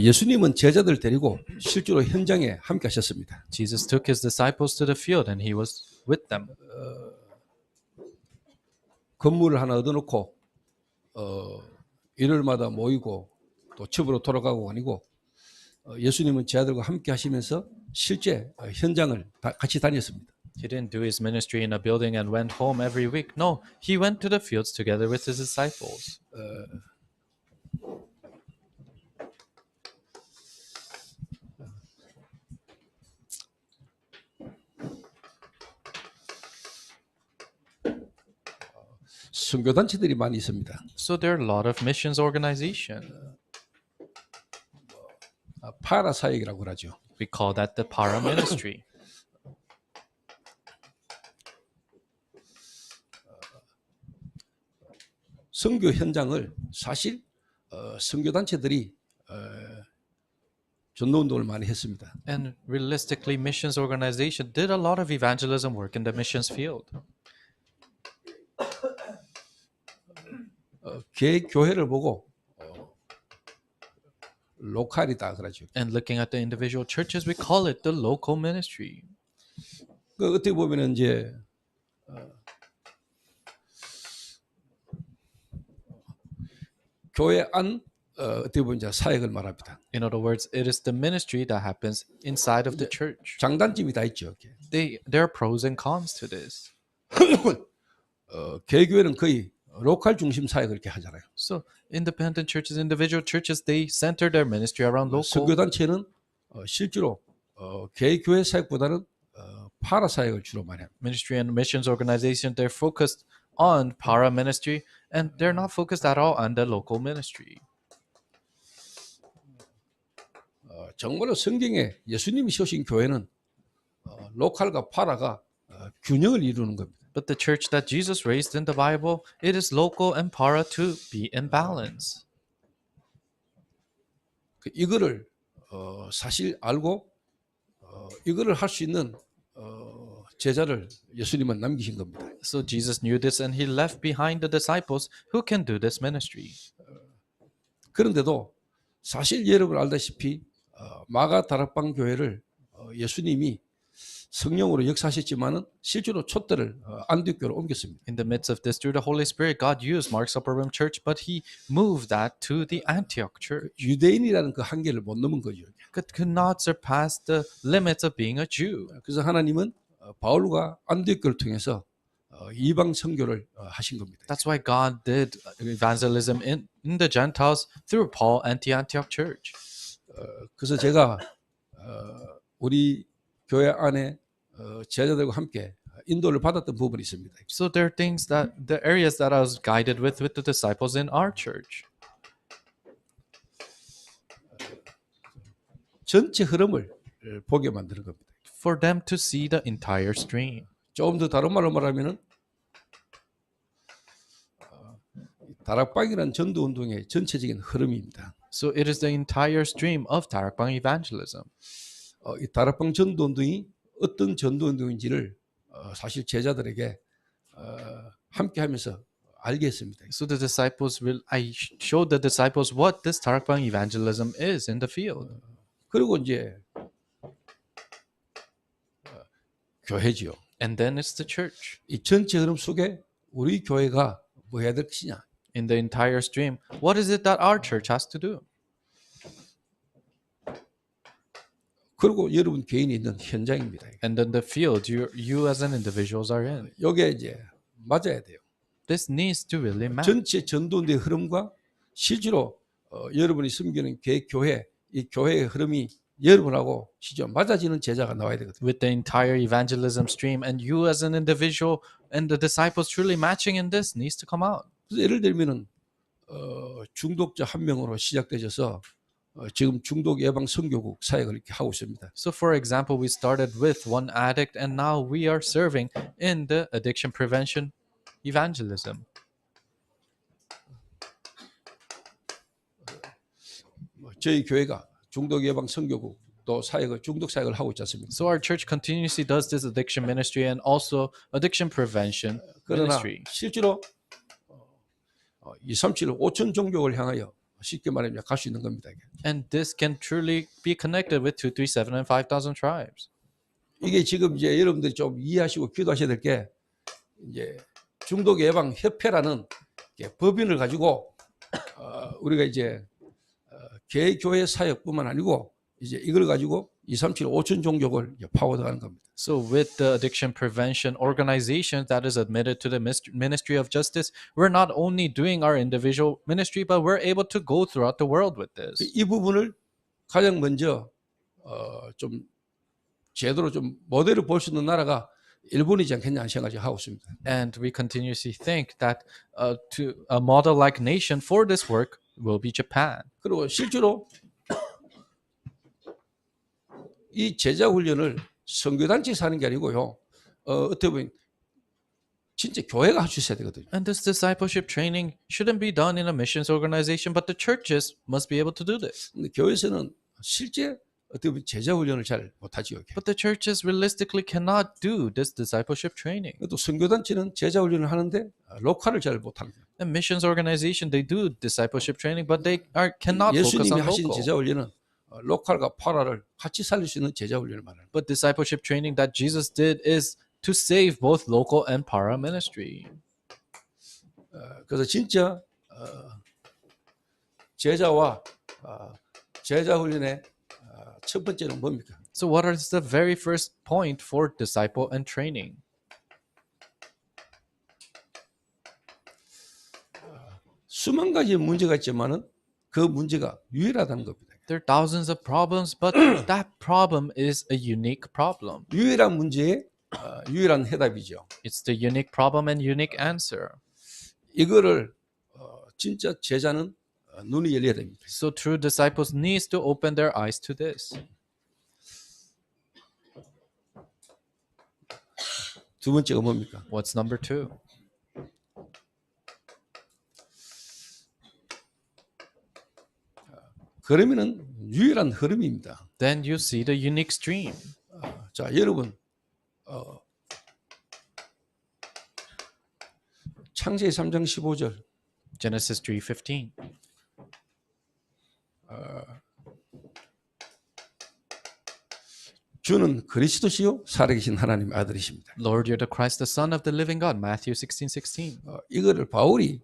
예수님은 제자들 데리고 실제로 현장에 함께 하셨습니다. Jesus took his disciples to the field and he was with them. 건물을 하나 얻어놓고 일요일마다 모이고 또 집으로 돌아가고 아니고 예수님은 제자들과 함께 하시면서 실제 현장을 같이 다녔습니다. He didn't do his ministry in a building and went home every week. No, he went to the fields together with his disciples. 선교단체들이 많이 있습니다. So there are a lot of missions organizations. 파라 사역이라고 그러죠. We call that the para ministry. 선교 현장을 사실 선교단체들이 전도운동을 많이 했습니다. And realistically, missions organization did a lot of evangelism work in the missions field. 개 교회를 보고 로컬이다 그러죠. And looking at the individual churches, we call it the local ministry. 그 어떻게 보면은 이제 교회 안 어떻게 보면 이제 사역을 말합니다. In other words, it is the ministry that happens inside of the church. 장단점이 다 있죠. There are pros and cons to this. 개교회는 거의 로컬 중심 사역을 이렇게 하잖아요. So independent churches, individual churches, they center their ministry around local. 선교단체는 실제로 개교회 사역보다는 파라 사역을 주로 많이 합니다. Ministry and missions organization, they're focused on para ministry and they're not focused at all on the local ministry. 정말로 성경에 예수님이 세우신 교회는 로컬과 파라가 균형을 이루는 겁니다. But the church that Jesus raised in the Bible, it is local and para to be in balance. 이거를 사실 알고 이거를 할 수 있는 제자를 예수님은 남기신 겁니다. So Jesus knew this and he left behind the disciples who can do this ministry. 그런데도 사실 여러분 알다시피 마가 다락방 교회를 예수님이 성령으로 역사하셨지만은 실제로 촛대를 안디옥교로 옮겼습니다. In the midst of this, through the Holy Spirit, God used Mark's Upper Room Church, but He moved that to the Antioch Church. 유대인이라는 그 한계를 못 넘은 거죠. Could not surpass the limits of being a Jew. 그래서 하나님은 바울과 안디옥교를 통해서 이방 선교를 하신 겁니다. That's why God did evangelism in the Gentiles through Paul and the Antioch Church. 그래서 제가 우리 교회 안에 제자들과 함께 인도를 받았던 부분이 있습니다. So there are things that the areas that I was guided with the disciples in our church. 전체 흐름을 보게 만드는 겁니다. For them to see the entire stream. 조금 더 다른 말로 말하면은 다락방이라는 전도 운동의 전체적인 흐름입니다. So it is the entire stream of 다락방 evangelism. 이 다락방 전도 운동이 어떤 전도 운동인지를 사실 제자들에게 함께 하면서 알게 했습니다. So the disciples I showed the disciples what this 다락방 evangelism is in the field. 그리고 이제 교회지요. And then it's the church. 이 전체 흐름 속에 우리 교회가 뭐 해야 될 것이냐? In the entire stream, what is it that our church has to do? 그리고 여러분 개인이 있는 현장입니다. And then the field you as an individuals are in. 이게 이제 맞아야 돼요. This needs to really match. 전체 전도의 흐름과 실제로 여러분이 섬기는 교회 이 교회의 흐름이 여러분하고 실제 맞아지는 제자가 나와야 되거든요. With the entire evangelism stream and you as an individual and the disciples truly matching in this needs to come out. 그래서 예를 들면은 중독자 한 명으로 시작되셔서 지금 중독 예방 선교국 사역을 이렇게 하고 있습니다. So for example, we started with one addict and now we are serving in the addiction prevention evangelism. 저희 교회가 중독 예방 선교국 또 사역을 중독 사역을 하고 있지 않습니까? So our church continuously does this addiction ministry and also addiction prevention 그러나 ministry. 실제로 237 5천 종족을 향하여 쉽게 말하면 갈 수 있는 겁니다. 이게. And this can truly be connected with 237 and 5,000 tribes. 이게 지금 이제 여러분들이 좀 이해하시고 기도하셔야 될 게 이제 중독 예방 협회라는 법인을 가지고 우리가 이제 개교회 사역뿐만 아니고 이제 이걸 가지고 237 5천 종족을 파워드하는 겁니다. So with the addiction prevention organization that is admitted to the Ministry of Justice, we're not only doing our individual ministry, but we're able to go throughout the world with this. 이 부분을 가장 먼저 좀 제대로 좀 모델을 볼 수 있는 나라가 일본이지 않겠냐 생각을 하고 있습니다. And we continuously think that to a model-like nation for this work will be Japan. 그리고 실제로 이 제자 훈련을 선교단체에서 하는 게 아니고요. 어떻게 보면 진짜 교회가 할 수 있어야 되거든요. And this discipleship training shouldn't be done in a missions organization, but the churches must be able to do this. 근데 교회에서는 실제 어떻게 보면 제자 훈련을 잘 못하지요. But the churches realistically cannot do this discipleship training. 또 선교단체는 제자 훈련을 하는데 로컬을 잘 못하는 거예요. The missions organization, they do discipleship training, but they cannot focus 예수님이 on 하신 local. 제자 훈련은 로컬과 파라를 같이 살릴 수 있는 제자 훈련을 말하는 거예요. But discipleship training that Jesus did is to save both local and para ministry. 그래서 진짜 제자와 제자 훈련의 첫 번째는 뭡니까? So what is the very first point for disciple and training? 수만 가지 문제가 있지만은 그 문제가 유일하다는 겁니다. There are thousands of problems, but that problem is a unique problem. 유일한 문제에 유일한 해답이죠. It's the unique problem and unique answer. 이거를 진짜 제자는 눈이 열려야 됩니다. So true disciples needs to open their eyes to this. 두 번째가 뭡니까? What's number two? 그러면은 유일한 흐름입니다. Then you see the unique stream. 자, 여러분 창세기 3장 15절 Genesis 3:15. 주는 그리스도시요 살아계신 하나님의 아들이십니다. Lord, you're the Christ, the Son of the living God. Matthew 16:16. 이거를 바울이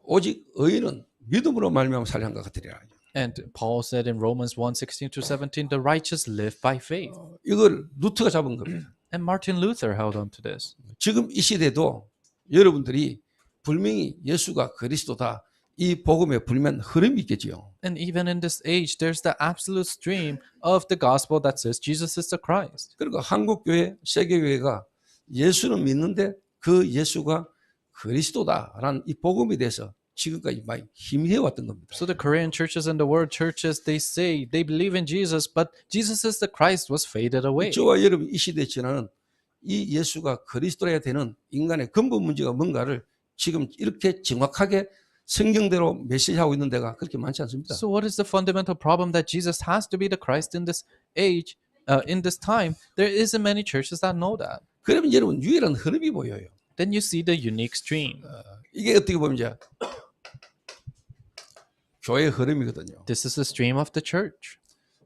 오직 의인은 믿음으로 말미암아 살리는 것 같으리라. And Paul said in Romans 1:16 to 17, the righteous live by faith. 이걸 루터가 잡은 겁니다. And Martin Luther held on to this. 지금 이 시대도 여러분들이 분명히 예수가 그리스도다 이 복음에 불면 흐름이 있겠지요. And even in this age, there's the absolute stream of the gospel that says Jesus is the Christ. 그리고 한국교회, 세계교회가 예수는 믿는데 그 예수가 그리스도다라는 이 복음에 대해서 지금까지 많이 힘해왔던 겁니다. So the Korean churches and the world churches, they say they believe in Jesus, but Jesus is the Christ was faded away. 저와 여러분 이 시대에 지나는 이 예수가 그리스도여야 되는 인간의 근본 문제가 뭔가를 지금 이렇게 정확하게 성경대로 메시지하고 있는 데가 그렇게 많지 않습니다. So what is the fundamental problem that Jesus has to be the Christ in this age, in this time? There isn't many churches that know that. 그러면 여러분 유일한 흐름이 보여요. Then you see the unique stream. 이게 어떻게 보면 이제 교회의 흐름이거든요. This is the stream of the church.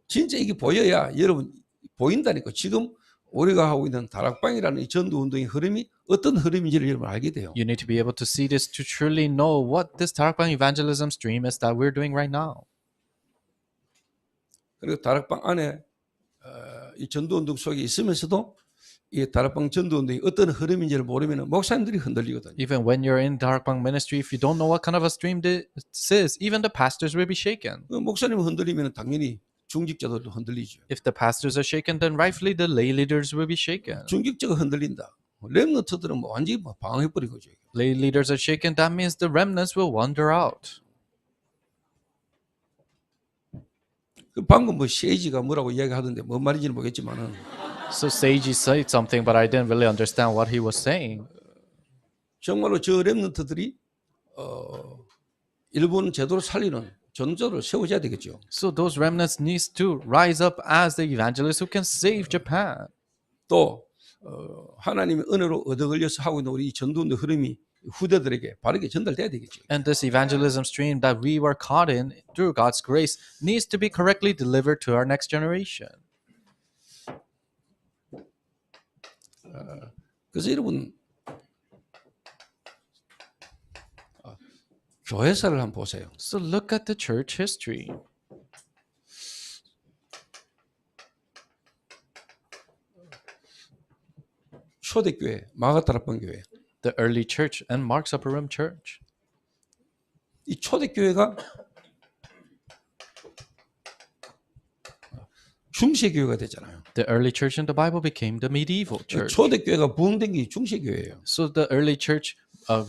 진짜 이게 보여야 여러분 보인다니까. 지금 우리가 하고 있는 다락방이라는 이 전도 운동의 흐름이 어떤 흐름인지를 여러분 알게 돼요. You need to be able to see this to truly know what this 다락방 evangelism stream is that we're doing right now. 그리고 다락방 안에 이 전도 운동 속에 있으면서도 이 다락방 전도 운동이 어떤 흐름인지를 모르면 목사님들이 흔들리거든요. Even when you're in 다락방 ministry, if you don't know what kind of a stream this is, even the pastors will be shaken. 목사님 흔들리면 당연히 중직자들도 흔들리죠. If the pastors are shaken, then rightfully the lay leaders will be shaken. 중직자가 흔들린다. 렘넌트들은 뭐 완전히 방황해버린 거죠. Lay leaders are shaken, that means the remnants will wander out. 방금 뭐 세이지가 뭐라고 이야기하던데 뭔 말인지는 모르겠지만은 So Seiji said something, but I didn't really understand what he was saying. 정말로 저 렘넌트들이 일본 제도를 살리는 전조를 세워줘야 되겠죠. So those remnants needs to rise up as the evangelists who can save Japan. 또 하나님의 은혜로 얻어 걸려서 하고 있는 우리 이 전도운동 흐름이 후대들에게 바르게 전달돼야 되겠죠. And this evangelism stream that we were caught in through God's grace needs to be correctly delivered to our next generation. 그래서 여러분 교회사를 한번 보세요. So look at the church history. 초대교회, 마가다락방 교회. The early church and Mark's Upper Room Church. 이 초대교회가 중세교회가 됐잖아요. The early church in the Bible became the medieval church. 초대교회가 부흥된 게 중세교회예요. So the early church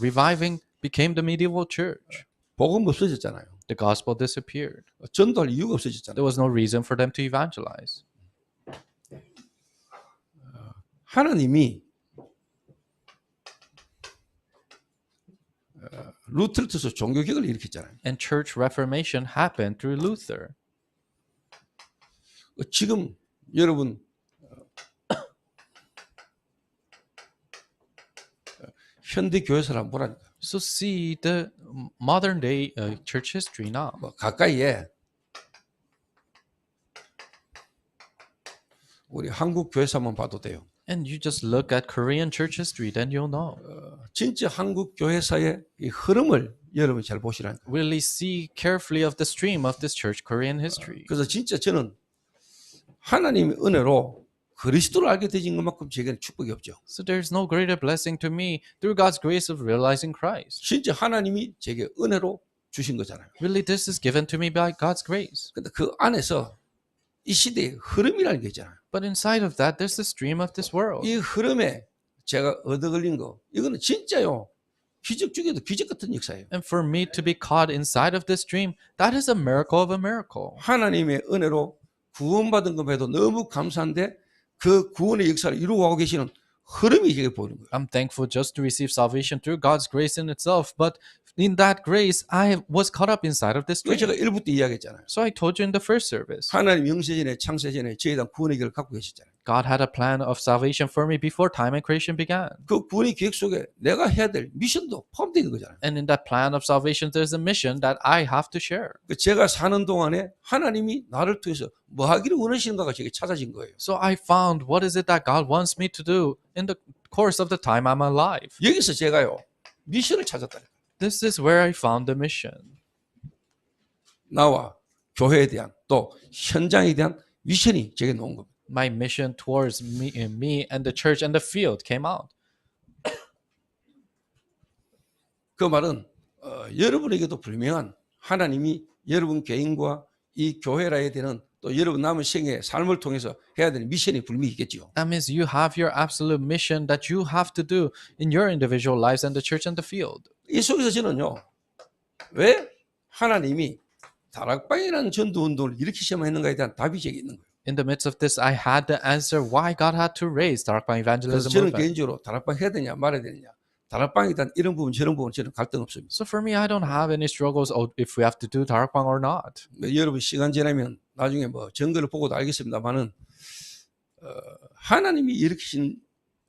reviving became the medieval church. 복음 없어졌잖아요. The gospel disappeared. 전도할 이유가 없어졌잖아요. There was no reason for them to evangelize. 하나님이 루터를 통해서 종교개혁을 일으켰잖아요. And church reformation happened through Luther. 지금 여러분 현대 교회사를 한번 보라니까. So see the modern day church history now. 뭐 가까이에 우리 한국 교회사 한번 봐도 돼요. And you just look at Korean church history, then you'll know. 진짜 한국 교회사의 이 흐름을 여러분 잘 보시라니까. Really see carefully of the stream of this church Korean history. 그래서 진짜 저는 하나님의 은혜로 그리스도를 알게 되진 것만큼 제게는 축복이 없죠. So there's no greater blessing to me through God's grace of realizing Christ. 진짜 하나님이 제게 은혜로 주신 거잖아요. Really, this is given to me by God's grace. 근데 그 안에서 이 시대의 흐름이라는 게 있잖아요. But inside of that, there's the stream of this world. 이 흐름에 제가 얻어 걸린 거, 이거는 진짜요. 기적 중에도 기적 같은 역사예요. And for me to be caught inside of this stream, that is a miracle of a miracle. 하나님의 은혜로 구원받은 것에도 너무 감사한데 그 구원의 역사를 이루어가고 계시는 흐름이 제게 보이는 거예요. I'm thankful just to receive salvation through God's grace in itself, but in that grace, I was caught up inside of this 그 제가 stream. 1부 때 이야기했잖아요. So I told you in the first service, 하나님 영세전에 창세전에 저에 대한 구원의 계획을 갖고 계셨잖아요. God had a plan of salvation for me before time and creation began. 그 구원의 계획 속에 내가 해야 될 미션도 포함되어 있는 거잖아요. And in that plan of salvation, there's a mission that I have to share. 그 제가 사는 동안에 하나님이 나를 통해서 뭐 하기를 원하시는가가 제게 찾아진 거예요. So I found what is it that God wants me to do in the course of the time I'm alive. 여기서 제가요 미션을 찾았다. This is where I found the mission. 나와 교회에 대한 또 현장에 대한 미션이 제게 놓은 겁니다. My mission towards me and the church and the field came out. 그 말은 여러분에게도 분명한 하나님이 여러분 개인과 이 교회라에 되는 또 여러분 남은 생의 삶을 통해서 해야 되는 미션이 분명히 있겠죠. That means you have your absolute mission that you have to do in your individual lives and the church and the field. 이 속에서 저는요. 왜 하나님이 다락방이라는 전도 운동을 일으키셔야만 했는가에 대한 답이 제게 있는 거예요. In the midst of this, I had the answer why God had to raise Darakbang 그래서 evangelism 저는 movement. 개인적으로 다락방 해야 되냐 말아야 되느냐. 다락방에 대한 이런 부분 저런 부분 저는 갈등 없습니다. So for me, I don't have any struggles if we have to do Darakbang or not. 여러분 시간 지나면 나중에 뭐 증거를 보고도 알겠습니다만은 하나님이 일으키신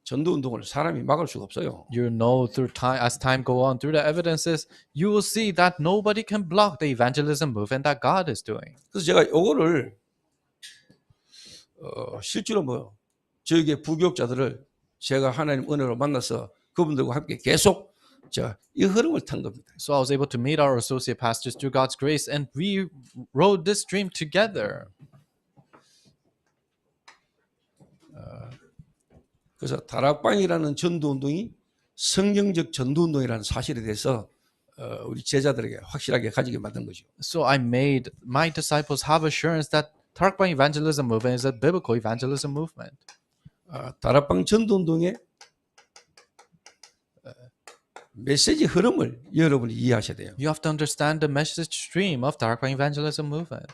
전도 운동을 사람이 막을 수가 없어요. You know, through time, as time go on, through the evidences, you will see that nobody can block the evangelism movement that God is doing. 그래서 제가 요거를 실제로 뭐 저에게 부교육자들을 제가 하나님 은혜로 만나서 그분들과 함께 계속 이 흐름을 탄 겁니다. So I was able to meet our associate pastors through God's grace, and we rode this stream together. 그래서 다락방이라는 전도 운동이 성경적 전도 운동이라는 사실에 대해서 우리 제자들에게 확실하게 가지게 만든 거죠. So I made my disciples have assurance that Darakbang evangelism movement is a biblical evangelism movement. 다락방 전도 운동의 메시지 흐름을 여러분이 이해하셔야 돼요. You have to understand the message stream of Darakbang evangelism movement.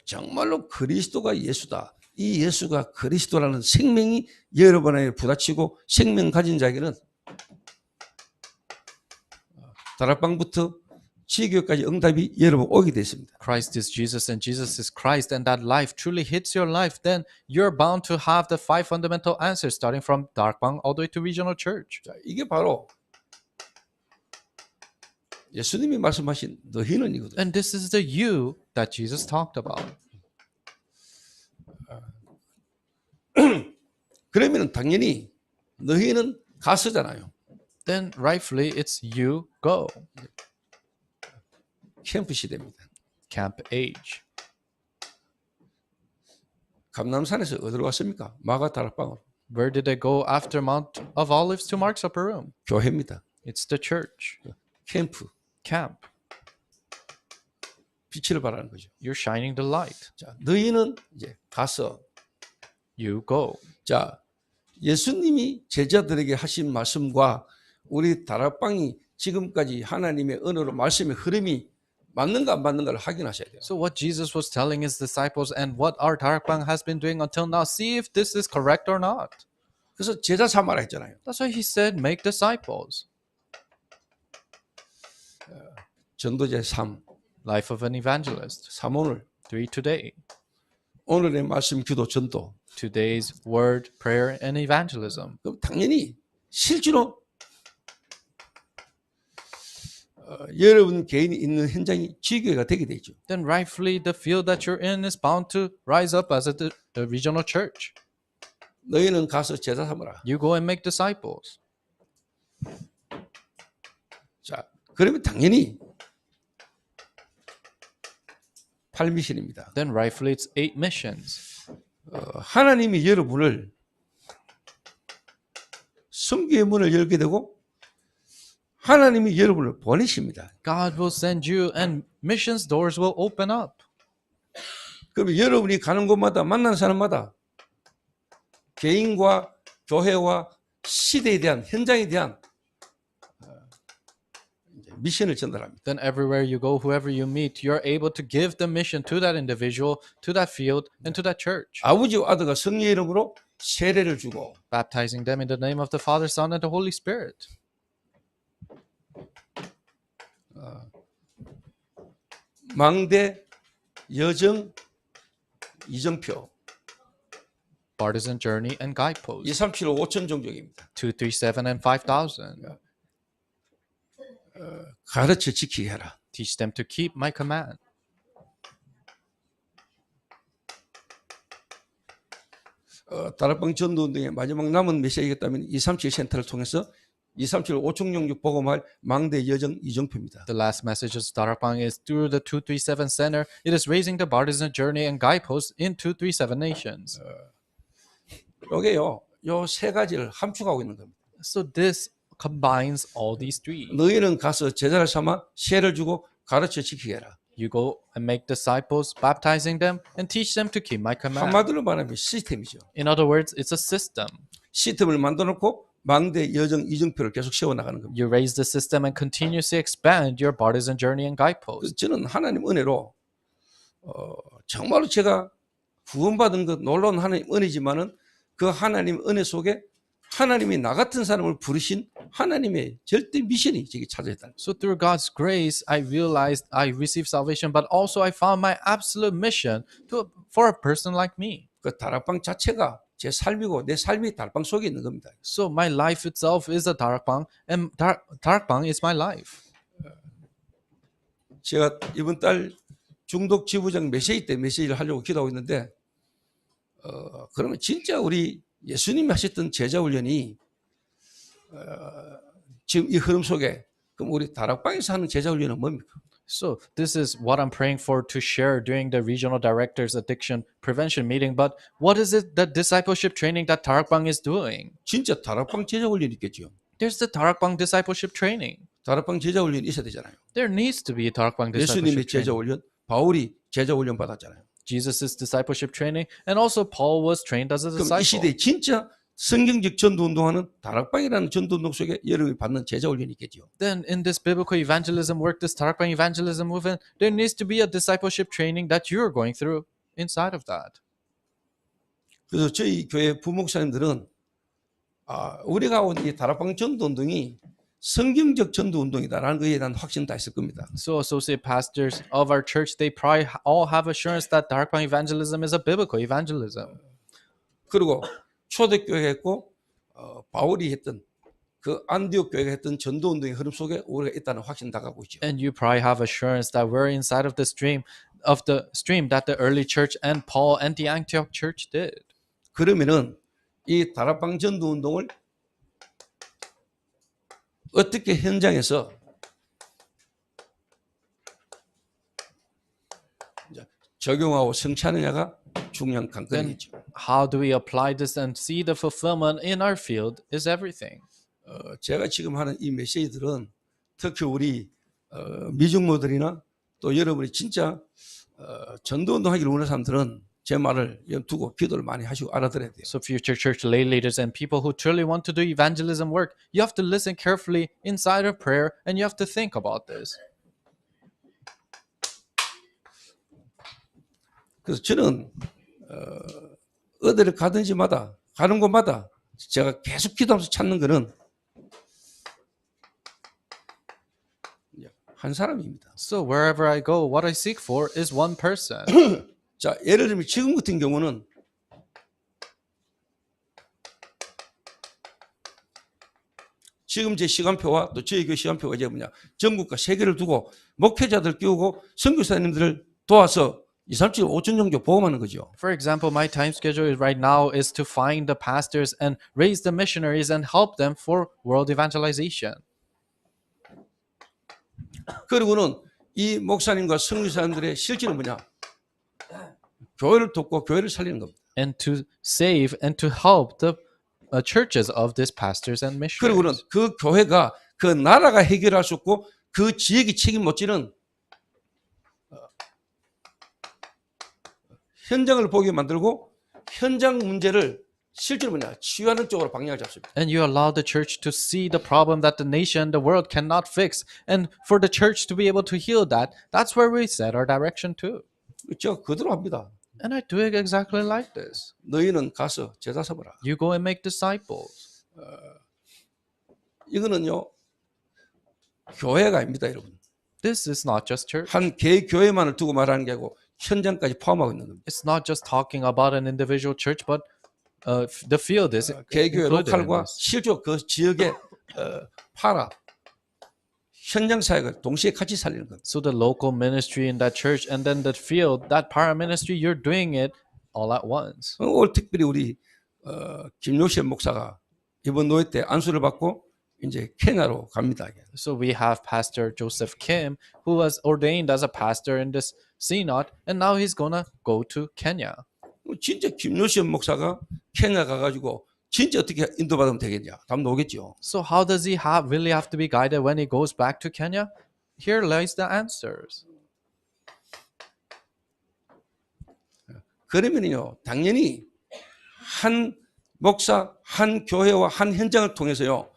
정말로 그리스도가 예수다. 이 예수가 그리스도라는 생명이 여러분에게 부딪히고 생명 가진 자에게는 다락방부터 지교까지 응답이 여러분 오게 됐습니다. Christ is Jesus and Jesus is Christ, and that life truly hits your life, then you're bound to have the 5 fundamental answers starting from Darakbang all the way to regional church. 자, 이게 바로 예수님이 말씀하신 너희는이거든요. And this is the you that Jesus talked about. 그러면 당연히 너희는 가서잖아요. Then rightfully it's you go. 캠프 시대입니다. Camp age. 감남산에서 어디로 갔습니까? 마가 다락방으로. Where did they go after Mount of Olives to Mark's upper room? 교회입니다. It's the church. 캠프. Camp. 빛을 발하는 거죠. You're shining the light. 자, 너희는 이제 가서. You go. 자, 예수님이 제자들에게 하신 말씀과 우리 다락방이 지금까지 하나님의 언어로 말씀의 흐름이 맞는가 안 맞는가를 확인하셔야 돼요. So what Jesus was telling his disciples and what our Darakbang has been doing until now, see if this is correct or not. 그래서 제자 삼아라 했잖아요. That's why he said, make disciples. 전도제 3, Life of an evangelist. 3오늘 3 today. 오늘의 말씀, 기도, 전도. Today's word, prayer, and evangelism. 그럼 당연히 실제로 여러분 개인이 있는 현장이 지교회가 되게 되죠. Then rightfully the field that you're in is bound to rise up as a regional church. 너희는 가서 제자 삼으라. You go and make disciples. 자, 그러면 당연히 8미션입니다. Then rightfully it's 8 missions. 하나님이 여러분을 성교의 문을 열게 되고 하나님이 여러분을 보내십니다. God will send you and missions doors will open up. 그러면 여러분이 가는 곳마다 만나는 사람마다 개인과 교회와 시대에 대한 현장에 대한 미션을 전달합니다. Then everywhere you go, whoever you meet, you're able to give the mission to that individual, to that field, and to that church. 아버지와 아들과 성령의 이름으로 세례를 주고 Baptizing them in the name of the Father, Son, and the Holy Spirit. 망대, 여정, 이정표 Partisan journey and guideposts. 237 5천 종족입니다. 237 and 5,000. 가르쳐 지키게 해라. Teach them to keep my command. 다락방 전도운동의 마지막 남은 메시지겠다면 237 센터를 통해서 237 5천 종족 복음할 망대, 여정, 이정표입니다. The last message of Darakbang is through the 237 Center. It is raising the partisan journey and guideposts in 237 nations. 이게요, 요 세 가지를 함축하고 있는 겁니다. So this combines all these three. 너희는 가서 제자를 삼아 세를 주고 가르쳐 지키게 해라. You go and make disciples, baptizing them, and teach them to keep my command. 한마디로 말하면 시스템이죠. In other words, it's a system. 시스템을 만들어 놓고 망대, 여정, 이정표를 계속 세워나가는 겁니다. You raise the system and continuously expand your partisan journey and guideposts. 저는 하나님 은혜로 정말로 제가 구원받은 것 놀라운 하나님 은혜지만은 그 하나님 은혜 속에 하나님이 나 같은 사람을 부르신 하나님의 절대 미션이 제게 찾아있다. So through God's grace, I realized I received salvation, but also I found my absolute mission for a person like me. 그 다락방 자체가 제 삶이고 내 삶이 다락방 속에 있는 겁니다. So my life itself is a Darakbang, and Darakbang is my life. 제가 이번 달 중독 지부장 메시지 때 메시지를 하려고 기도하고 있는데 그러면 진짜 우리 예수님이 하셨던 제자 훈련이 지금 이 흐름 속에 그럼 우리 다락방에서 하는 제자 훈련은 뭡니까? So this is what I'm praying for to share during the regional directors addiction prevention meeting. But what is it that discipleship training that Darakbang is doing? 진짜 다락방 제자 훈련이 있겠죠. There's the Darakbang discipleship training. 다락방 제자 훈련이 있어야 되잖아요. There needs to be a Darakbang 예수님의 discipleship 제자 training. 훈련, 바울이 제자 훈련 받았잖아요. Jesus' discipleship training, and also Paul was trained as a 그럼 이 disciple. 시대에 진짜 성경적 전도 운동하는 다락방이라는 전도 운동 속에 여러분이 받는 제자 훈련이 있겠죠. Then in this biblical evangelism work, this Darakbang evangelism movement, there needs to be a discipleship training that you're going through inside of that. 그래서 저희 교회 부목사님들은 우리가 온 이 다락방 전도 운동이 성경적 전도 운동이다라는 것에 대한 확신은 다 있을 겁니다. So associate pastors of our church, they probably all have assurance that Darkpang evangelism is a biblical evangelism. 그리고 초대교회가 했고 바울이 했던 그 안디옥 교회가 했던 전도 운동의 흐름 속에 우리가 있다는 확신 다 갖고 있죠. And you probably have assurance that we're inside of the stream that the early church and Paul and the Antioch church did. 그러면은 이 다락방 전도 운동을 어떻게 현장에서 적용하고 성취하느냐가 중요한 관건이죠. How do we apply this and see the fulfillment in our field is everything. 제가 지금 하는 이 메시지들은 특히 우리 미중모들이나 또 여러분이 진짜 전도운동하기를 원하는 사람들은 제 말을 두고 기도를 많이 하시고 알아들어야 돼요. So future church lay leaders and people who truly want to do evangelism work, you have to listen carefully inside of prayer and you have to think about this. 그래서 저는 어디를 가든지마다 가는 곳마다 제가 계속 기도하면서 찾는 거는 한 사람입니다. So wherever I go, what I seek for is one person. 자, 예를 들면 지금 같은 경우는 지금 제 시간표와 또 저희 교회 시간표가 이제 뭐냐 전국과 세계를 두고 목회자들 끼우고 선교사님들을 도와서 2, 3, 7, 5천 정도 보험하는 거죠. For example, my time schedule right now is to find the pastors and raise the missionaries and help them for world evangelization. 그리고는 이 목사님과 선교사님들의 실질은 뭐냐? 교회를 돕고 교회를 살리는 겁니다. And to save and to help the churches of these pastors and 그리고는 missionaries. 그 교회가 그 나라가 해결할 수 없고 그 지역이 책임 못 지는 현장을 보게 만들고 현장 문제를 실제로 뭐냐 치유하는 쪽으로 방향을 잡습니다. And you allow the church to see the problem that the nation, the world cannot fix. And for the church to be able to heal that, that's where we set our direction to. 제가 그대로 합니다. And I do it exactly like this. 너희는 가서 제자 삼으라. You go and make disciples. 이거는요 교회가 아닙니다, 여러분. This is not just church. 한 개 교회만을 두고 말하는 게 아니고 현장까지 포함하고 있는 겁니다. It's not just talking about an individual church, but the field is 개교회 included in 로컬과 this. 실제로 그 지역의 파라 현장 사역을 동시에 같이 살리는 겁니다. So the local ministry in that church and then the field, that para ministry, you're doing it all at once. 오늘 특별히 우리 김요셉 목사가 이번 노예 때 안수를 받고 이제 케냐로 갑니다. So we have Pastor Joseph Kim, who was ordained as a pastor in this synod, and now he's gonna go to Kenya. 진짜 김요셉 목사가 케냐 가가지고 진짜 어떻게 인도받으면 되겠냐? 답 나오겠죠. So how does he really have to be guided when he goes back to Kenya? Here lies the answers. 그러면요, 당연히 한 목사, 한 교회와 한 현장을 통해서요,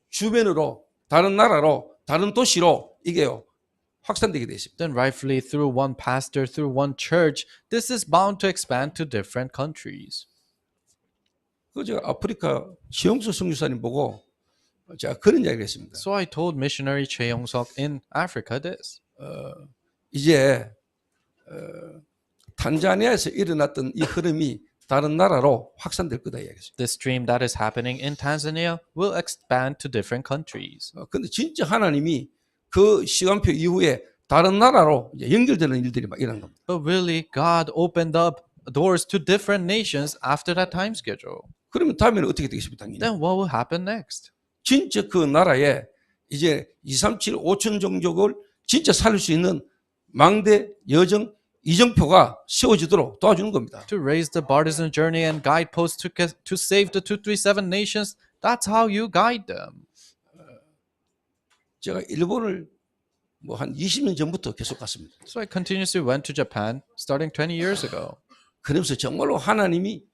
주변으로, 다른 나라로, 다른 도시로 이게요, 확산되게 돼 있습니다. Then rightfully through one pastor, through one church, this is bound to expand to different countries. 그 제가 아프리카 지영수 선교사님 보고 제가 그런 이야기를 했습니다. So I told missionary Choi Young-sok in Africa this. 이제 탄자니아에서 일어났던 이 흐름이 다른 나라로 확산될 거다 이야기했습니다. The stream that is happening in Tanzania will expand to different countries. 근데 진짜 하나님이 그 시간표 이후에 다른 나라로 이제 연결되는 일들이 막 일어난 겁니다. But really, God opened up doors to different nations after that time schedule. 그러면 다음에는 어떻게 되겠습니까? 당연히. Then what will happen next? 진짜 그 나라에 이제 2, 3, 7, 5천 종족을 진짜 살릴 수 있는 망대, 여정, 이정표가 세워지도록 도와주는 겁니다. To raise the partisan journey and guideposts to save the 237 nations, that's how you guide them. 제가 일본을 뭐 한 20년 전부터 계속 갔습니다. So I continuously went to Japan starting 20 years ago. 그러면서 정말로 하나님이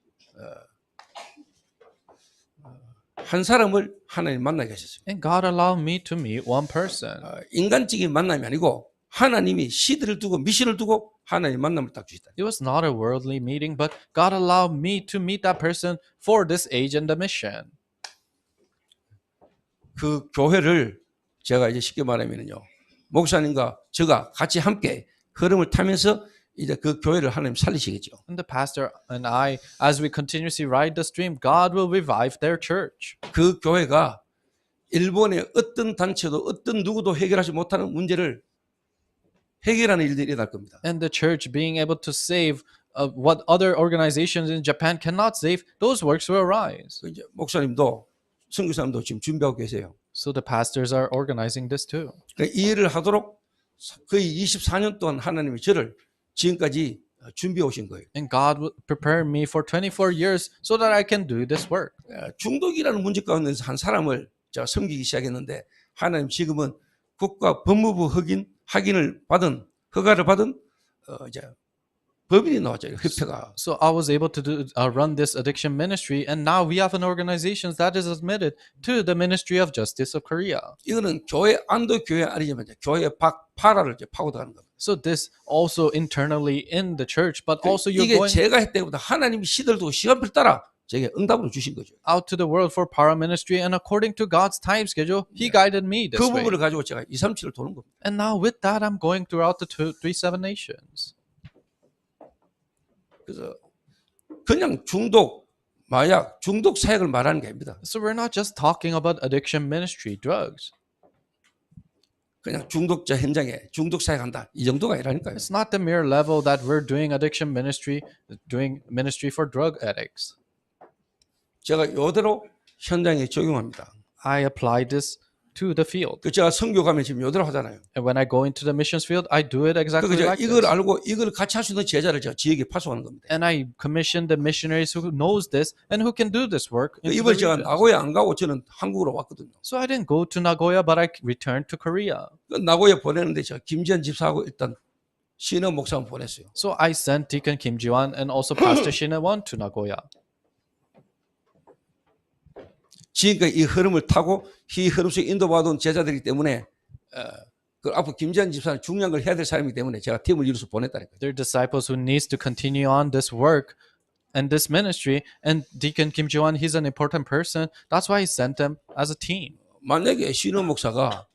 한 사람을 하나님 만나게 하셨어요. And God allowed me to meet one person. 인간적인 만남이 아니고 하나님이 시대를 두고 미션을 두고 하나님 만남을 딱 주시다. It was not a worldly meeting, but God allowed me to meet that person for this age and the mission. 그 교회를 제가 이제 쉽게 말하면요, 목사님과 제가 같이 함께 흐름을 타면서 이제 그 교회를 하나님 살리시겠죠. And the pastor and I, as we continuously ride the stream, God will revive their church. 그 교회가 일본의 어떤 단체도 어떤 누구도 해결하지 못하는 문제를 해결하는 일들이 일어날 겁니다. And the church being able to save what other organizations in Japan cannot save, those works will arise. 그 이제 목사님도 선교사님도 지금 준비하고 계세요. So the pastors are organizing this too. 그러니까 이 일을 하도록 거의 24년 동안 하나님이 저를 지금까지 준비해 오신 거예요. And God will prepare me for 24 years so that I can do this work. 중독이라는 문제 가운데서 한 사람을 제가 섬기기 시작했는데 하나님 지금은 국가 법무부 확인을 받은 허가를 받은 이제 법인이 나왔죠. 협회가. So I was able to run this addiction ministry, and now we have an organization that is admitted to the Ministry of Justice of Korea. 이거는 교회 안도 교회 아니지만 이제 교회 파라를 이제 파고 들어가는 겁니다. So this also internally in the church, but also you're 이게 going 제가 했을 때보다 하나님이 시대를 두고 시간표를 따라 제게 응답을 주신 거죠. out to the world for para ministry, and according to God's time schedule, He guided me this 그 way. 부분을 가지고 제가 237을 도는 겁니다. And now with that, I'm going throughout the 37 nations. 그래서 그냥 중독, 마약, 중독 사역을 말하는 게 아닙니다. So we're not just talking about addiction ministry, drugs. 그냥 중독자 현장에 중독 사역한다 이 정도가 아니라니까요. It's not the mere level that we're doing addiction ministry, doing ministry for drug addicts. 제가 이대로 현장에 적용합니다. I apply this to the field. 그 제가 선교 가면 지금 이대로 하잖아요. And when I go into the missions field, I do it exactly 그래서 like 이걸 this. 알고 이걸 같이 할 수 있는 제자를 제가 지에게 파송하는 겁니다. And I commission the missionaries who knows this and who can do this work. into the 이번에 제가 regions. 나고야 안 가고 저는 한국으로 왔거든요. So I didn't go to Nagoya, but I returned to Korea. 그 나고야 보내는데 제가 김지한 집사하고 일단 신원 목사만 보냈어요. So I sent Deacon Kim Ji-wan and also Pastor Shin-won to Nagoya. 지금까지 이 흐름을 타고 이 흐름 속에 인도받은 제자들이기 때문에 그 앞으로 김지한 집사는 중요한 걸 해야 될 사람이기 때문에 제가 팀을 이루어서 보냈다니까요. They're disciples who needs to continue on this work and this ministry. And Deacon Kim Ji-won, he's an important person. That's why he sent them as a team. 만약에 신원 목사가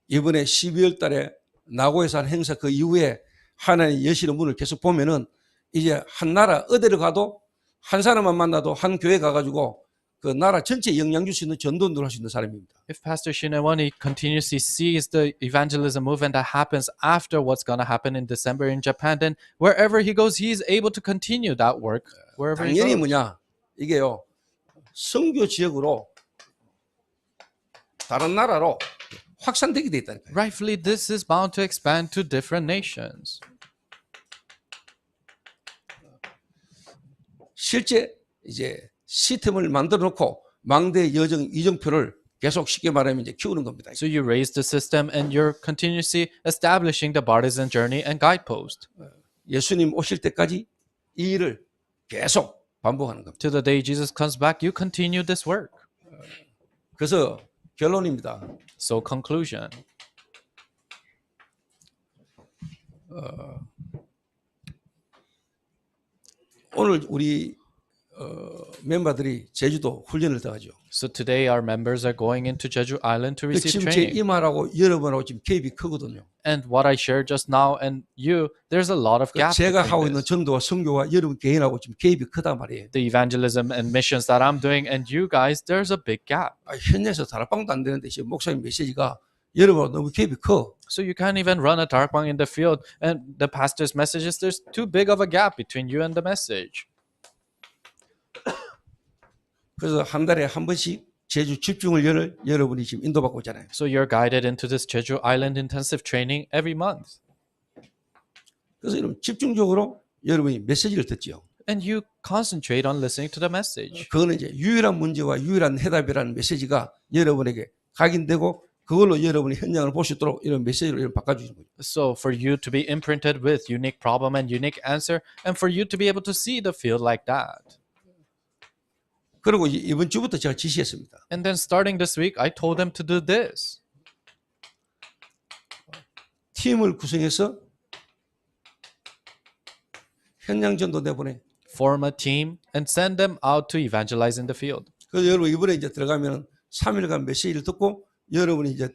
이번에 12월 달에 나고에서 한 행사 그 이후에 하나님 여시는 문을 계속 보면은 이제 한 나라 어디를 가도 한 사람만 만나도 한 교회 가가지고 그 나라 전체에 영향 줄 수 있는 전도를 할 수 있는 사람입니다. If Pastor Shin-won, he continuously sees the evangelism movement that happens after what's going to happen in December in Japan, then wherever he goes, he's able to continue that work wherever he 당연히 goes. 뭐냐 이게요 선교 지역으로 다른 나라로 확산되게 돼 있다니까요. Rightfully, this is bound to expand to different nations. 실제 이제 시스템을 만들어 놓고 망대 여정 이정표를 계속 쉽게 말하면 이제 키우는 겁니다. So you raise the system and you're continuously establishing the partisan journey and guidepost. 예수님 오실 때까지 이 일을 계속 반복하는 겁니다. Till the day Jesus comes back, you continue this work. 그래서 결론입니다. So conclusion. 오늘 우리 멤버들이 제주도 훈련을 들어가죠. So today our members are going into Jeju Island to receive 지금 제 training. 이 말하고 여러분하고 지금 갭이 크거든요. And what I shared just now and you, there's a lot of gap 제가 하고 between 있는 this. 전도와 선교와 여러분 개인하고 지금 갭이 크단 말이에요. The evangelism and missions that I'm doing and you guys, there's a big gap. 현장에서 다락방도 안 되는데 지금 목사님 메시지가 여러분하고 너무 갭이 커. So you can't even run a darakbang in the field and the pastor's messages, there's too big of a gap between you and the message. 그래서 한 달에 한 번씩 제주 집중을 여러분이 지금 인도받고 있잖아요. So you're guided into this Jeju Island intensive training every month. 그래서 여러분 집중적으로 여러분이 메시지를 듣지요. And you concentrate on listening to the message. 그거는 이제 유일한 문제와 유일한 해답이라는 메시지가 여러분에게 각인되고 그걸로 여러분이 현장을 볼 수 있도록 이런 메시지로 여러분 바꿔주시는 거죠. So for you to be imprinted with unique problem and unique answer, and for you to be able to see the field like that. 그리고 이번 주부터 제가 지시했습니다. And then starting this week, I told them to do this. 팀을 구성해서 현장 전도 내보내. Form a team and send them out to evangelize in the field. 그래서 여러분 이번에 이제 들어가면 3일간 메시지를 듣고 여러분이 이제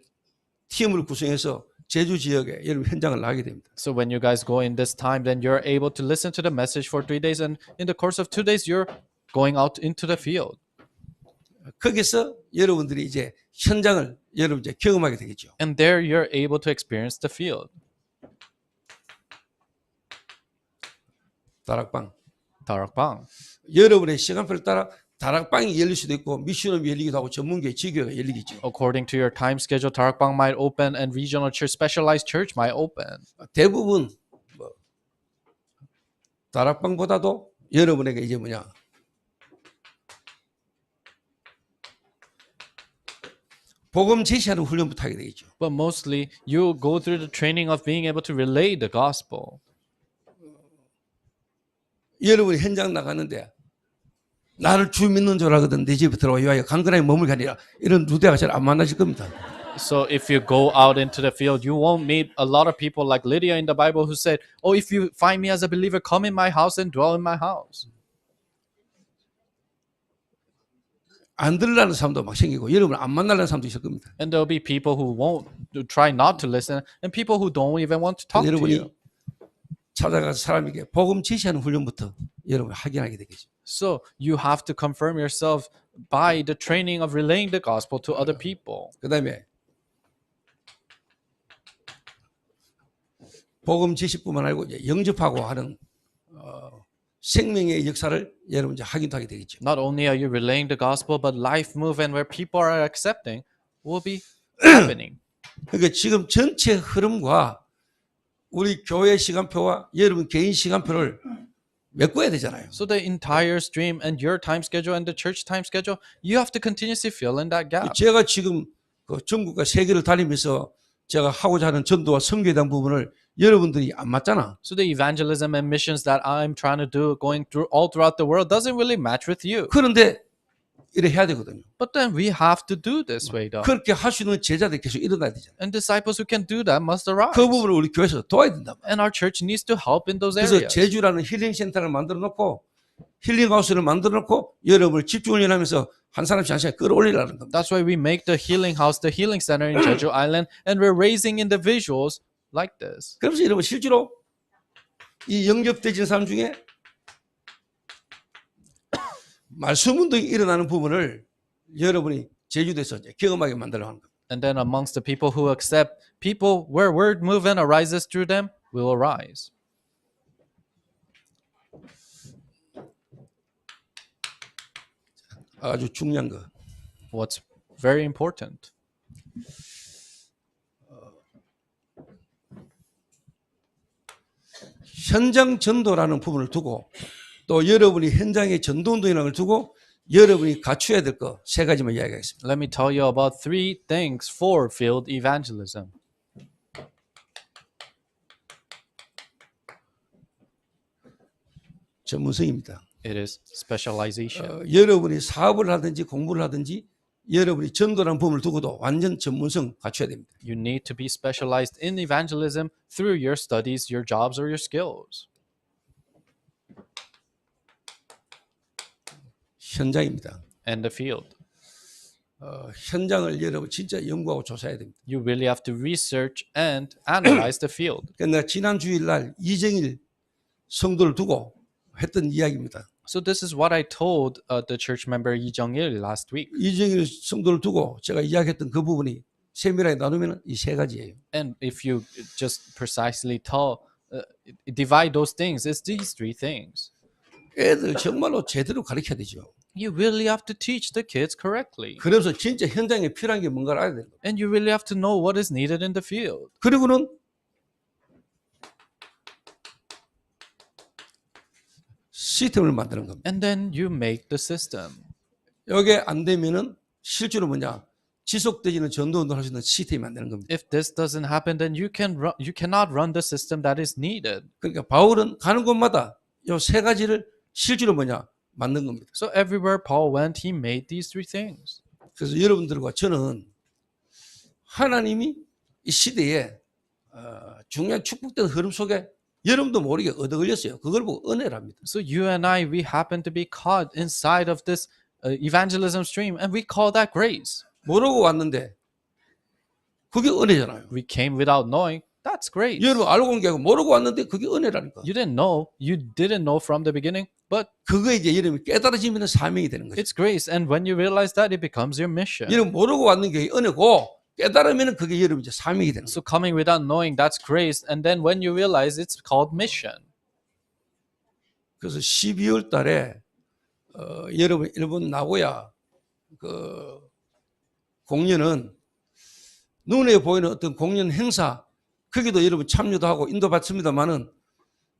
팀을 구성해서 제주 지역에 여러분 현장을 나가게 됩니다. So when you guys go in this time, then you're able to listen to the message for 3 days, and in the course of 2 days, you're going out into the field. 거기서 여러분들이 이제 현장을 여러분 이제 경험하게 되겠죠. And there you're able to experience the field. 다락방. Tarakbang. 여러분의 시간표를 따라 다락방이 열릴 수도 있고 미션업이 열리기도 하고 전문교회 지교회가 열리겠죠. According to your time schedule, Tarakbang might open and regional church, specialized church might open. 대부분 뭐 다락방보다도 여러분에게 이제 뭐냐 복음 제시하는 훈련부터 하게 되겠죠. But mostly, you go through the training of being able to relay the gospel. 여러분이 현장 나가는데 나를 주 믿는 줄 알거든 내 집에 들어와 요하여 강건하게 머물게 하니라 이런 누대가 잘 안 만나실 겁니다. So if you go out into the field, you won't meet a lot of people like Lydia in the Bible who said, "Oh, if you find me as a believer, come in my house and dwell in my house." 안 들으려는 사람도 막 생기고 여러분 안 만나려는 사람도 있을 겁니다. And there'll be people who won't try not to listen, and people who don't even want to talk to 여러분이 you. 찾아가서 사람에게 복음 제시하는 훈련부터 여러분 확인하게 되겠죠. So you have to confirm yourself by the training of relaying the gospel to other people. 그다음에 복음 제시뿐만 아니고 이제 영접하고 하는 생명의 역사를 여러분 이제 확인도 하게 되겠죠. Not only are you relaying the gospel, but life movement where people are accepting will be happening. 그러니까 지금 전체 흐름과 우리 교회 시간표와 여러분 개인 시간표를 메꿔야 되잖아요. So the entire stream and your time schedule and the church time schedule, you have to continuously fill in that gap. 제가 지금 그 전국과 세계를 다니면서 제가 하고자 하는 전도와 선교에 대한 부분을 여러분들이 안 맞잖아. So the evangelism and missions that I'm trying to do going through all throughout the world doesn't really match with you. 그런데 이래 해야 되거든요. But then we have to do this way though. 그렇게 할 수 있는 제자들이 계속 일어나야 되잖아요. And disciples who can do that must arise. 그 부분을 우리 교회에서 도와야 된다. And our church needs to help in those 그래서 areas. 제주라는 힐링 센터를 만들어 놓고 힐링하우스를 만들어 놓고 여러분을 집중훈련하면서 한 사람씩 한 사람씩 끌어올리라는 겁니다. That's why we make the healing house, the healing center in Jeju Island, and we're raising individuals like this. 그래서 여러분 실제로 이 영접되진 사람 중에 말씀 운동이 일어나는 부분을 여러분이 제주도에서 이제 경험하게 만들려고 하는 겁니다. And then amongst the people who accept, people where word movement arises through them will arise. 아주 중요한 거. What's very important. 현장 전도라는 부분을 두고 또 여러분이 현장의 전도 운동이라는 걸 두고 여러분이 갖춰야 될 거 세 가지만 이야기하겠습니다. Let me tell you about 3 things for field evangelism. 전문성입니다. It is specialization. 여러분이 사업을 하든지 공부를 하든지 여러분이 전도라는 부분을 두고도 완전 전문성 갖춰야 됩니다. You need to be specialized in evangelism through your studies, your jobs, or your skills. 현장입니다. And the field. 현장을 여러분 진짜 연구하고 조사해야 됩니다. You really have to research and analyze the field. 내가 지난 주일날 이정일 성도를 두고 했던 이야기입니다. So this is what I told the church member Lee Jung-il last week. 이정일 성도를 두고 제가 이야기했던 그 부분이 세밀하게 나누면 이 세 가지예요. And if you just precisely divide those things, it's these 3 things. 애들 정말로 제대로 가르쳐야 되죠. You really have to teach the kids correctly. 그래서 진짜 현장에 필요한 게 뭔가를 알아야 돼요. And you really have to know what is needed in the field. 그리고는 시스템을 만드는 겁니다. And then you make the system. 이게 안 되면은 실제로 뭐냐 지속되지는 전도 운동을 할 수 있는 시스템이 만드는 겁니다. If this doesn't happen, then you cannot run the system that is needed. 그러니까 바울은 가는 곳마다 이 세 가지를 실제로 뭐냐 만든 겁니다. So everywhere Paul went, he made these 3 things. 그래서 여러분들과 저는 하나님이 이 시대에 중요한 축복된 흐름 속에 여러분도 모르게 얻어 걸렸어요. 그걸 보고 은혜랍니다. So you and I, we happen to be caught inside of this evangelism stream, and we call that grace. 모르고 왔는데 그게 은혜잖아요. We came without knowing. That's great. 여러분 알고 온 게 아니고 모르고 왔는데 그게 은혜라니까. You didn't know. You didn't know from the beginning, but 그거 이제 여러분이 깨달아지면 사명이 되는 거죠. it's grace. And when you realize that, it becomes your mission. 여러분 모르고 왔는 게 은혜고 깨달으면 그게 여러분 이제 사명이 되는 거죠. So coming without knowing, that's grace. And then when you realize, it's called mission. 그래서 12월 달에 여러분 일본 나고야 그 공연은 눈에 보이는 어떤 공연 행사 거기도 여러분 참여도 하고 인도받습니다만은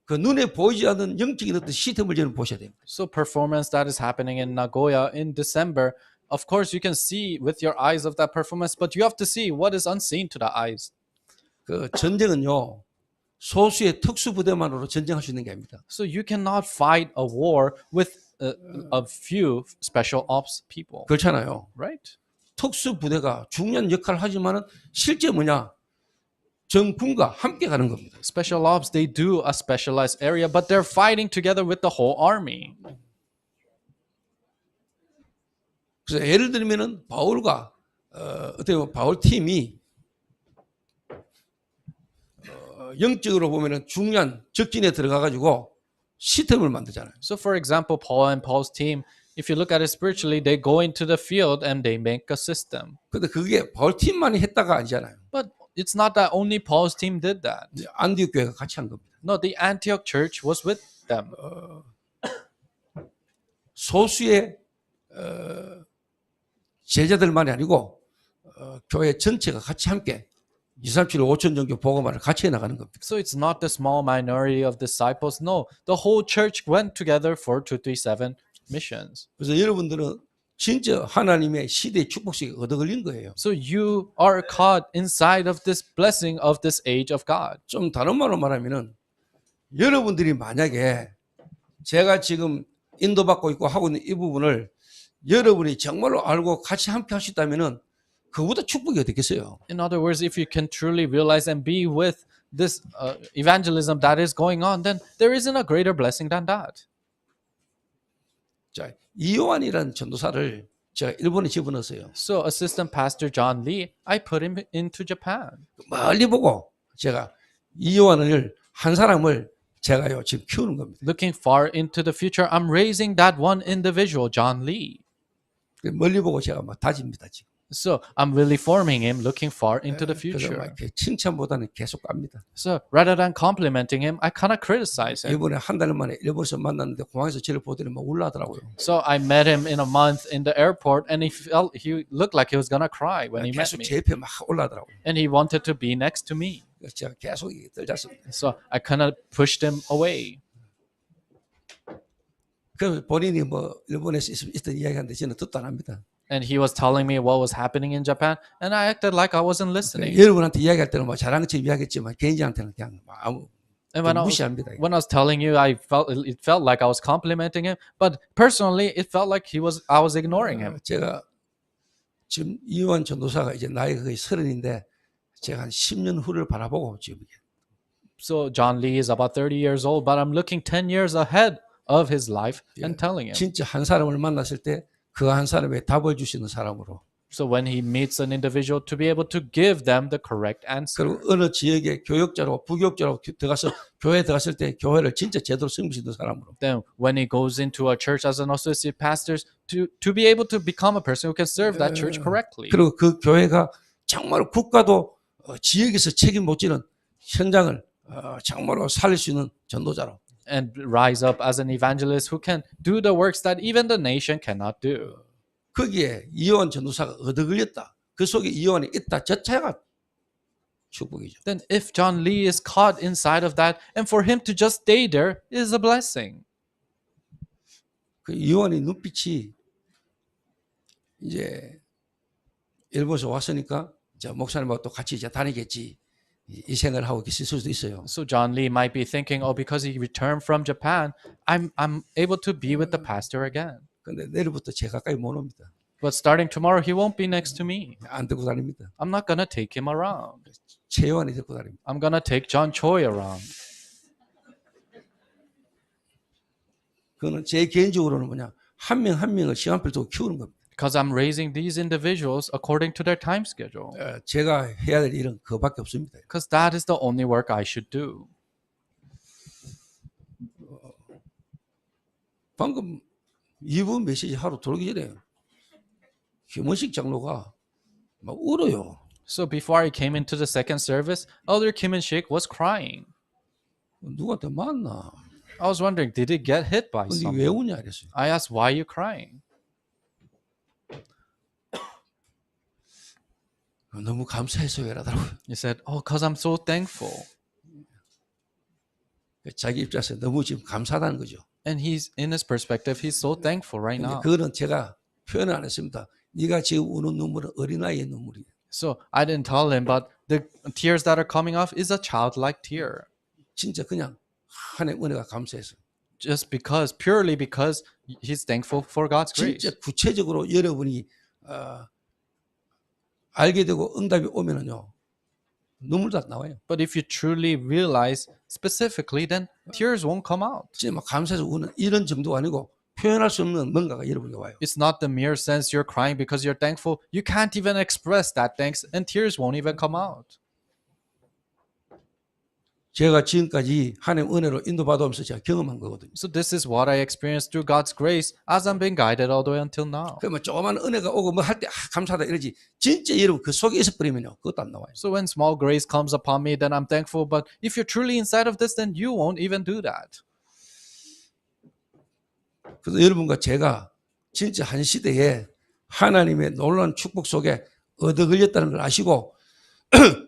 그 눈에 보이지 않는 영적인 어떤 시스템을 여러분 보셔야 됩니다. So performance that is happening in Nagoya in December, of course you can see with your eyes of that performance, but you have to see what is unseen to the eyes. 그 전쟁은요 소수의 특수부대만으로 전쟁할 수 있는 게 아닙니다. So you cannot fight a war with a few special ops people, 그렇잖아요. right? 특수부대가 중요한 역할을 하지만은 실제 뭐냐 정군과 함께 가는 겁니다. Special ops, they do a specialized area, but they're fighting together with the whole army. 그래서 예를 들면은 바울과 어떻게 보면 바울 팀이 영적으로 보면은 중요한 적진에 들어가 가지고 시스템을 만들잖아요. So for example, Paul and Paul's team, if you look at it spiritually, they go into the field and they make a system. 근데 그게 바울 팀만이 했다가 아니잖아요. But it's not that only Paul's team did that. 안디옥 교회가 같이 한 겁니다. No, the Antioch church was with them. 소수의 제자들만이 아니고 교회 전체가 같이 함께 2, 3, 7, 5천 정도 복음화를 같이 해나가는 겁니다. So it's not the small minority of disciples. No, the whole church went together for 237 missions. 그래서 여러분들은 진짜 하나님의 시대의 축복식에 얻어 걸린 거예요. So you are caught inside of this blessing of this age of God. 좀 다른 말로 말하면은 여러분들이 만약에 제가 지금 인도받고 있고 하고 있는 이 부분을 여러분이 정말로 알고 같이 함께 할 수 있다면은 그보다 축복이 어떻겠어요? In other words, if you can truly realize and be with this evangelism that is going on, then there isn't a greater blessing than that. 자, 이요한이라는 전도사를 제가 일본에 집어넣었어요. So Assistant Pastor John Lee, I put him into Japan. 멀리 보고 제가 이요한을 한 사람을 제가요 지금 키우는 겁니다. Looking far into the future, I'm raising that one individual, John Lee. 멀리 보고 제가 막 다집니다 지금. So I'm really forming him, looking far into the 그래서 막 future. 이렇게 칭찬보다는 계속 갑니다. So rather than complimenting him, I kind of criticize him. 이번에 한 달 만에 일본에서 만났는데 공항에서 저를 보더니 막 울라더라고요. So I met him in a month in the airport, and he looked like he was gonna cry when he met 계속 me, 제 옆에 막 올라더라고요. and he wanted to be next to me. 그래서 제가 계속 떨잤습니다. So I kind of pushed him away. 그 본인이 뭐 일본에서 있던 이야기하는데 저는 듣도 안 합니다. And he was telling me what was happening in Japan, and I acted like I wasn't listening. 여러분한테 이야기할 때는 뭐 잘하는 것처럼 이야기했지만 개인한테는 그냥 아무 And when 무시합니다. I was telling you, it felt like I was complimenting him, but personally, it felt like I was ignoring him. 제가 지금 이완 전도사가 이제 나이가 거의 30인데 제가 한 10년 후를 바라보고 지금 So John Lee is about 30 years old, but I'm looking 10 years ahead of his life and telling him. 진짜 한 사람을 만났을 때 그 한 사람의 답을 주시는 사람으로 So when he meets an individual, to be able to give them the correct answer. 그리고 어느 지역의 교역자로 부교역자로 들어가서 교회에 들어갔을 때 교회를 진짜 제대로 섬기시는 사람으로 Then when he goes into a church as an associate pastor, to be able to become a person who can serve that church correctly. 그리고 그 교회가 정말 국가도 지역에서 책임 못 지는 현장을 정말로 살릴 수 있는 전도자로 And rise up as an evangelist who can do the works that even the nation cannot do. 거기에 이요한 전도사가 얻어 걸렸다. 그 속에 이요한이 있다. 자체가 축복이죠. Then if John Lee is caught inside of that, and for him to just stay there is a blessing. 그 이요한의 눈빛이 이제 일본에서 왔으니까 이제 목사님하고 또 같이 이제 다니겠지. 이 생각을 하고 있을 수도 있어요. So John Lee might be thinking, oh, because he returned from Japan, I'm able to be with the pastor again. 근데 내일부터 제 가까이 못 옵니다. But starting tomorrow, he won't be next to me. 안 들고 다닙니다. I'm not gonna take him around. 최요한이 들고 다닙니다. I'm gonna take John Choi around. 그거는 제 개인적으로는 뭐냐 한 명 한 명을 시간표를 두고 키우는 겁니다. Because I'm raising these individuals according to their time schedule. 제가 해야 될 일은 그밖에 없습니다. Because that is the only work I should do. 방금 2부 메시지 하루 들어오기 전에 김원식 장로가 막 울어요. So before I came into the second service, Elder Kim and-shik was crying. 누구한테 맞나? I was wondering, did he get hit by 근데 왜 someone? 우냐 그랬어요. I asked, why are you crying? 너무 감사해서 이러더라고요. He said, oh, because I'm so thankful. 자기 입장에서 너무 지금 감사하다는 거죠. And he's, in his perspective, he's so thankful right 근데 now. 그거는 제가 표현을 안 했습니다. 네가 지금 우는 눈물은 어린아이의 눈물이에요. So I didn't tell him, but the tears that are coming off is a childlike tear. 진짜 그냥 하나님 은혜가 감사해서. Just because, purely because he's thankful for God's 진짜 grace. 구체적으로 여러분이 알게 되고 응답이 오면은요 눈물도 안 나와요. But if you truly realize specifically, then tears won't come out. 진짜 막 감사해서 우는 이런 정도가 아니고 표현할 수 없는 뭔가가 여러분에게 와요. It's not the mere sense you're crying because you're thankful. You can't even express that thanks, and tears won't even come out. 제가 지금까지 하나님 은혜로 인도받아오면서 제가 경험한 거거든요. So this is what I experienced through God's grace as I'm being guided all the way until now. 그러면 조그만 은혜가 오고 뭐 할 때 감사하다 이러지 진짜 여러분 그 속에 있어 버리면요 그것도 안 나와요. So when small grace comes upon me, then I'm thankful. But if you're truly inside of this, then you won't even do that. 그래서 여러분과 제가 진짜 한 시대에 하나님의 놀라운 축복 속에 얻어 걸렸다는 걸 아시고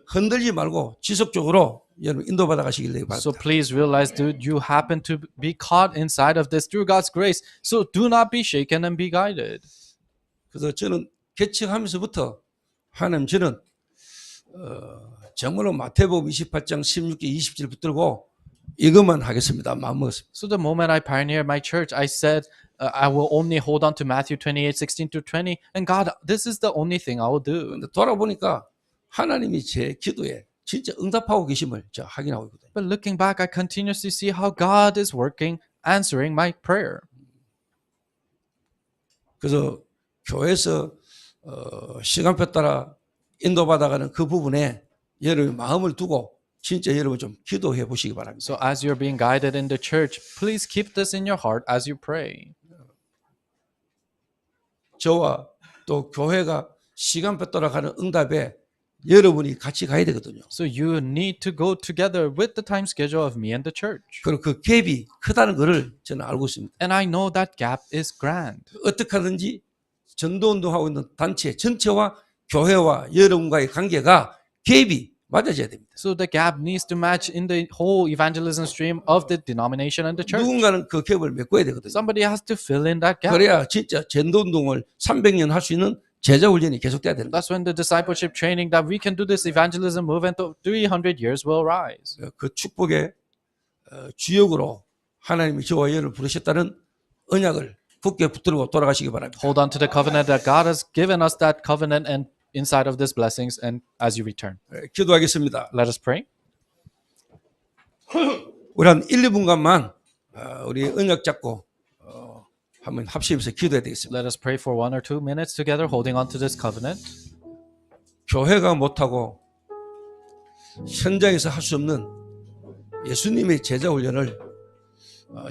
흔들지 말고 지속적으로 여러분 인도받아 가시길 바랍니다. So please realize, dude, you happen to be caught inside of this through God's grace. So do not be shaken and be guided. 그래서 저는 개척하면서부터 하나님 저는 정말로 마태복음 28장 16절 20절 붙들고 이것만 하겠습니다. 마음먹었습니다. So the moment I pioneered my church, I said, I will only hold on to Matthew 28:16 through 20. And God, this is the only thing I will do. 근데 돌아보니까 하나님이 제 기도에 진짜 응답하고 계심을 제가 확인하고 있거든요. But looking back, I continuously see how God is working, answering my prayer. 그래서 교회에서 시간표 따라 인도받아가는 그 부분에 여러분 마음을 두고 진짜 여러분 좀 기도해 보시기 바랍니다. So as you're being guided in the church, please keep this in your heart as you pray. 저와 또 교회가 시간표 따라 가는 응답에 여러분이 같이 가야 되거든요. So you need to go together with the time schedule of me and the church. 그리고 그 갭이 크다는 것을 저는 알고 있습니다. And I know that gap is grand. 어떻게 하든지 전도운동하고 있는 단체 전체와 교회와 여러분과의 관계가 갭이 맞아져야 됩니다. So the gap needs to match in the whole evangelism stream of the denomination and the church. 누군가는 그 갭을 메꿔야 되거든요. Somebody has to fill in that gap. 그래야 진짜 전도운동을 300년 할 수 있는 제자 훈련이 계속돼야 됩니다. That's when the discipleship training that we can do this evangelism movement of 300 years will rise. 그 축복의 주역으로 하나님이 저와 여러분을 부르셨다는 언약을 굳게 붙들고 돌아가시기 바랍니다. Hold on to the covenant that God has given us, that covenant, and inside of these blessings, and as you return. 기도하겠습니다. Let us pray. 우리 한 1, 2분간만 우리 언약 잡고 한번 합심해서 기도해야 되겠습니다. Let us pray for 1 or 2 minutes together, holding on to this covenant. 교회가 못하고 현장에서 할 수 없는 예수님의 제자 훈련을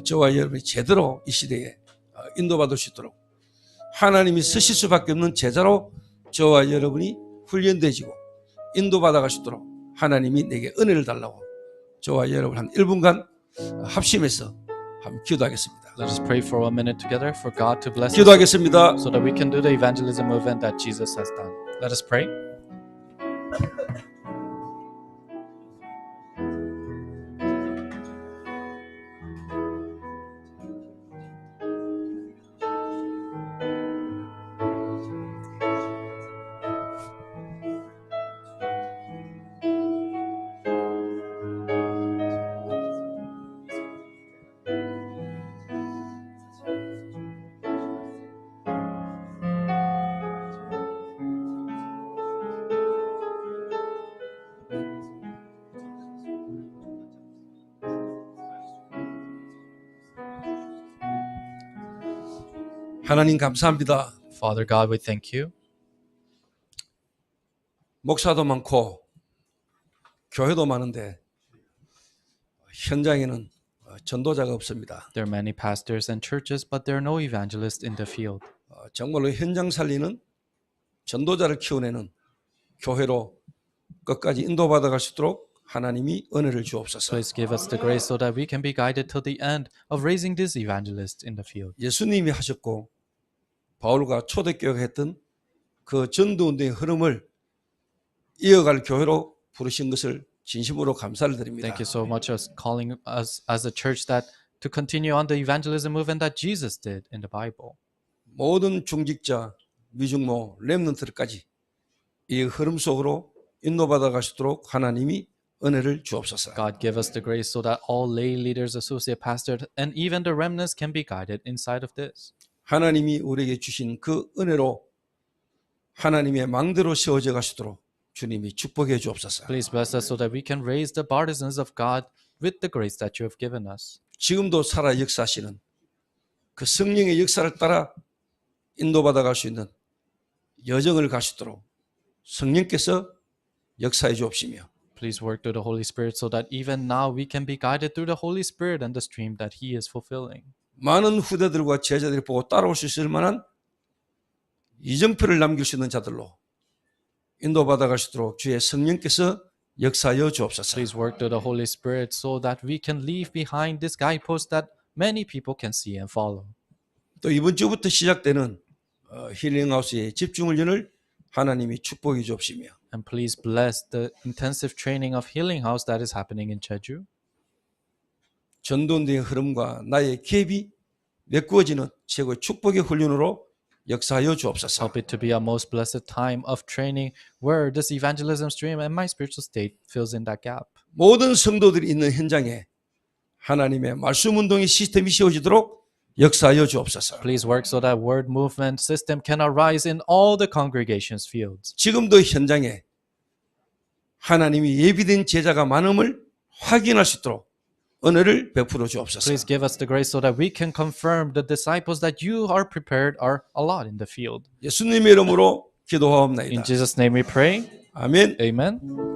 저와 여러분이 제대로 이 시대에 인도받을 수 있도록 하나님이 쓰실 수밖에 없는 제자로 저와 여러분이 훈련되지고 인도받아갈 수 있도록 하나님이 내게 은혜를 달라고 저와 여러분 한 1분간 합심해서 한번 기도하겠습니다. Let us pray for 1 minute together for God to bless us 기도하겠습니다. so that we can do the evangelism movement that Jesus has done. Let us pray. 하나님 감사합니다. Father God, we thank you. 목사도 많고 교회도 많은데 현장에는 전도자가 없습니다. There are many pastors and churches, but there are no evangelists in the field. 정말로 현장 살리는 전도자를 키워내는 교회로 끝까지 인도받아 갈 수 있도록 하나님이 은혜를 주옵소서. Please give us the grace so that we can be guided till the end of raising these evangelists in the field. 예수님이 하셨고 바울과 초대교회가 했던 그 전도운동의 흐름을 이어갈 교회로 부르신 것을 진심으로 감사를 드립니다. Thank you so much for calling us as a church that to continue on the evangelism movement that Jesus did in the Bible. 모든 중직자, 미중모, 렘넌트들까지 이 흐름 속으로 인도받아 갈 수 있도록 하나님이 은혜를 주옵소서. God give us the grace so that all lay leaders, associate pastors, and even the remnants can be guided inside of this. 하나님이 우리에게 주신 그 은혜로 하나님의 망대로 세워져 갈 수 있도록 주님이 축복해 주옵소서. Please bless us so that we can raise the partisans of God with the grace that you have given us. 지금도 살아 역사하시는 그 성령의 역사를 따라 인도받아 갈 수 있는 여정을 갈 수 있도록 성령께서 역사해 주옵시며 Please work through the Holy Spirit so that even now we can be guided through the Holy Spirit and the stream that He is fulfilling. 많은 후대들과 제자들이 보고 따라올 수 있을 만한 이정표를 남길 수 있는 자들로 인도받아 갈 수 있도록 주의 성령께서 역사하여 주옵소서. Please work through the Holy Spirit so that we can leave behind this guidepost that many people can see and follow. 또 이번 주부터 시작되는 힐링하우스의 집중을 연을 하나님이 축복해 주옵시며 And please bless the intensive training of Healing House that is happening in Jeju. 전도운동의 흐름과 나의 갭이 메꾸어지는 최고의 축복의 훈련으로 역사하여 주옵소서. Help it to be a most blessed time of training where this evangelism stream and my spiritual state fills in that gap. 모든 성도들이 있는 현장에 하나님의 말씀 운동의 시스템이 세워지도록 역사하여 주옵소서. Please work so that word movement system can arise in all the congregation's fields. 지금도 현장에 하나님이 예비된 제자가 많음을 확인할 수 있도록 은혜를 베풀어 주옵소서. Please give us the grace so that we can confirm the disciples that you are prepared are a lot in the field. 예수님의 이름으로 기도하옵나이다. In Jesus' name we pray. 아멘. Amen.